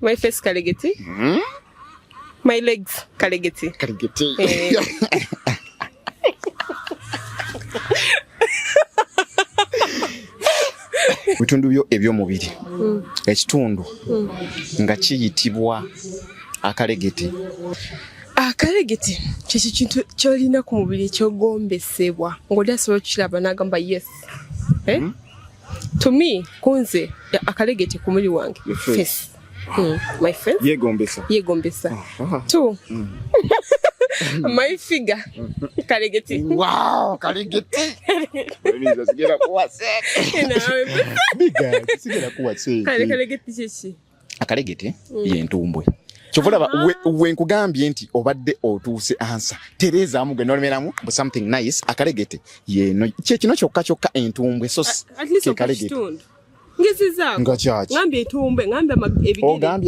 My face kalegete. My legs kalegete. Bitundu byo eby'omubiri ekitundu nga kiyitibwa akalegete. Akalegete kiki kintu kyolina ku mubiri ekyogombesebwa ng'oli asobola okukiraba n'agamba yes. To me kunze akalegete ku mubiri wange face. My face yegombesa. Two. My figure kalegete. Wow, kalegete. Weniza sigera kuwa se. Biga sigera kuwa se. Kalegete kiki? Akalegete y'entumbwe. Kyovulaba we nkugambye nti obadde otuuse ansa tereza amuge nolemeramu something nice akalegete yeno kino kyokka entumbwe so kalegete ngezi zaako ngambye entumbwe ngambye ebigere